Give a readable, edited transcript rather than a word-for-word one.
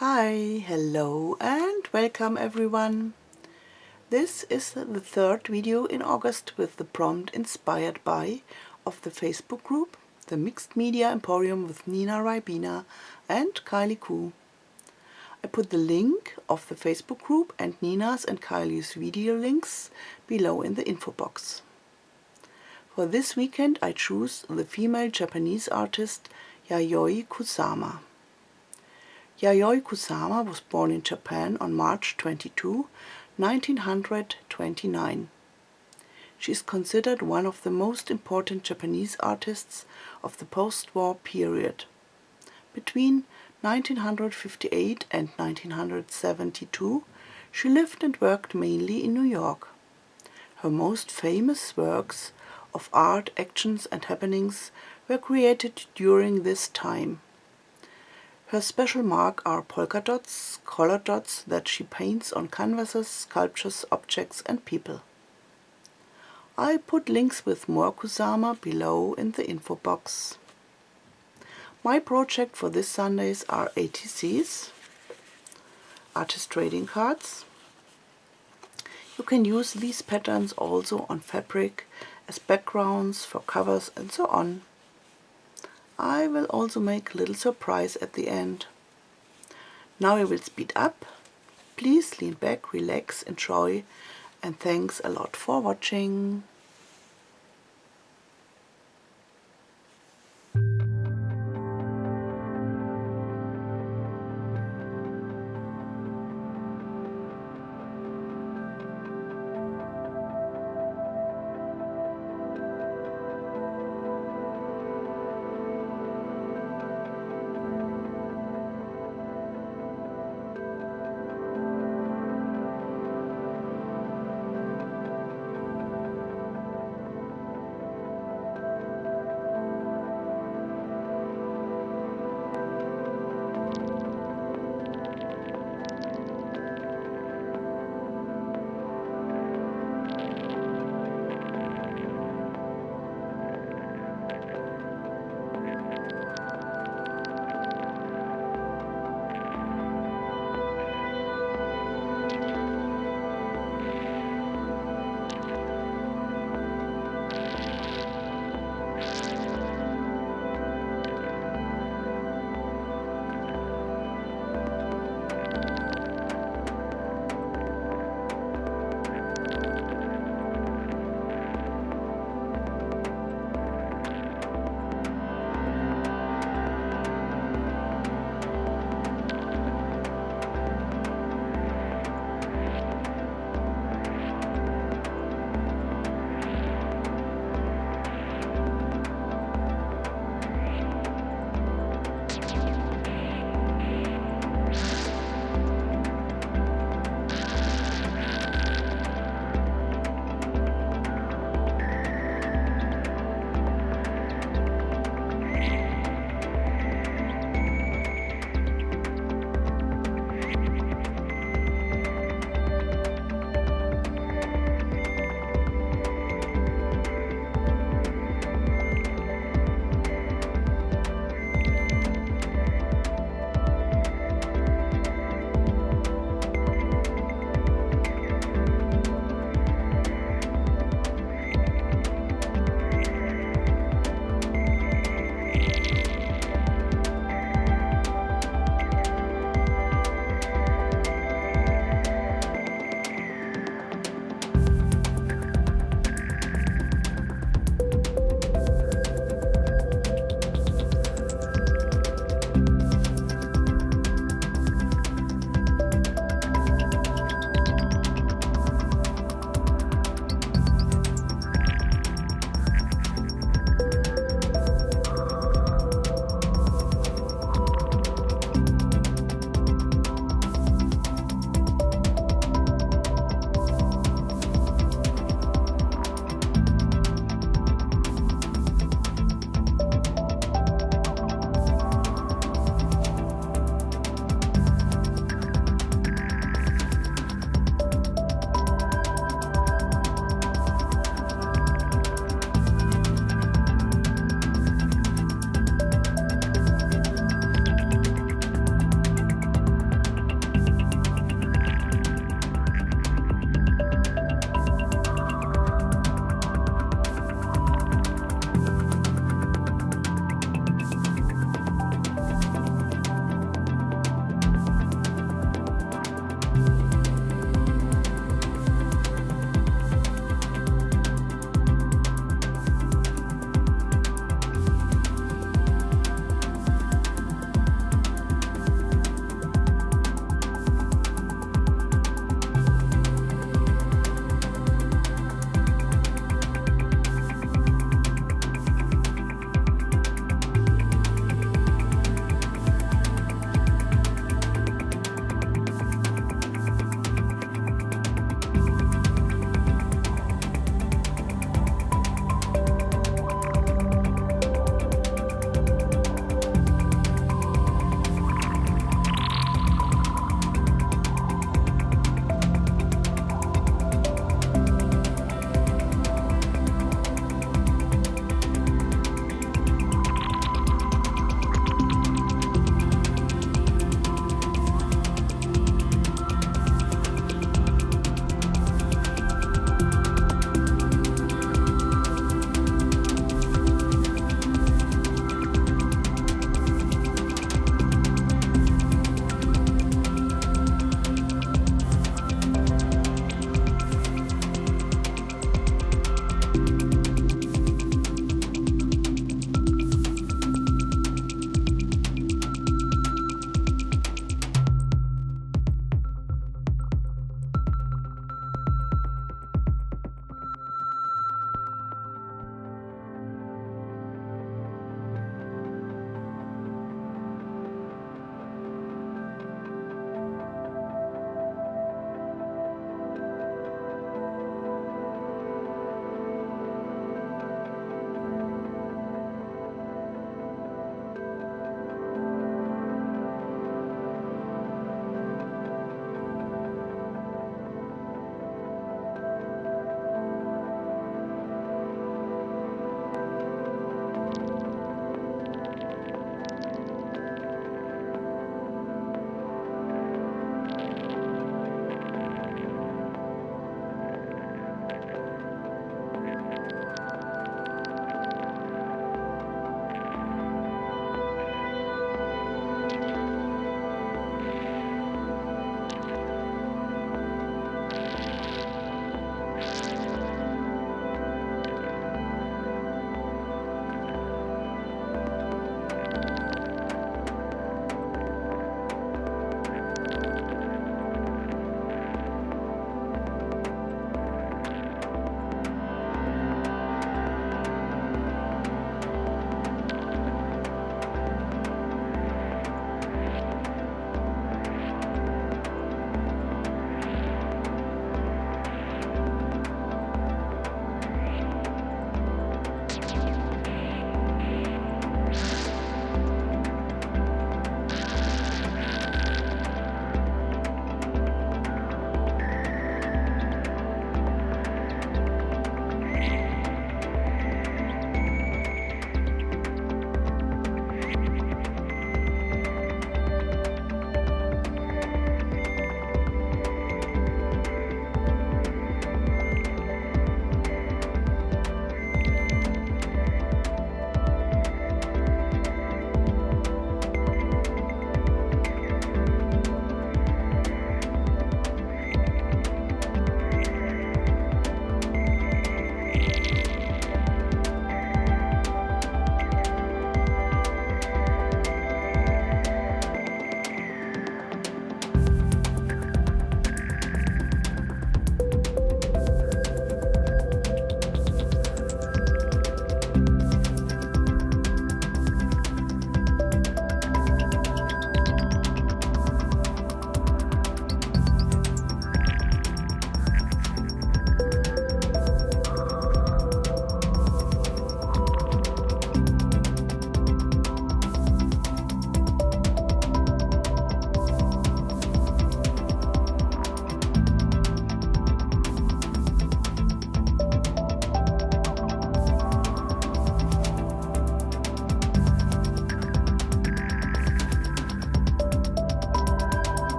Hi, hello and welcome everyone. This is the third video in August with the prompt Inspired By of the Facebook group, the Mixed Media Emporium with Nina, Ribena and Kylie. I put the link of the Facebook group and Nina's and Kylie's video links below in the info box. For this weekend I choose the female Japanese artist YAYOI Kusama. YAYOI Kusama was born in Japan on March 22, 1929. She is considered one of the most important Japanese artists of the post-war period. Between 1958 and 1972, she lived and worked mainly in New York. Her most famous works of art, actions and happenings were created during this time. Her special mark are polka dots, colored dots that she paints on canvases, sculptures, objects and people. I put links with more Kusama below in the info box. My project for this Sundays are ATCs, artist trading cards. You can use these patterns also on fabric as backgrounds for covers and so on. I will also make a little surprise at the end. Now I will speed up. Please lean back, relax, enjoy, and thanks a lot for watching.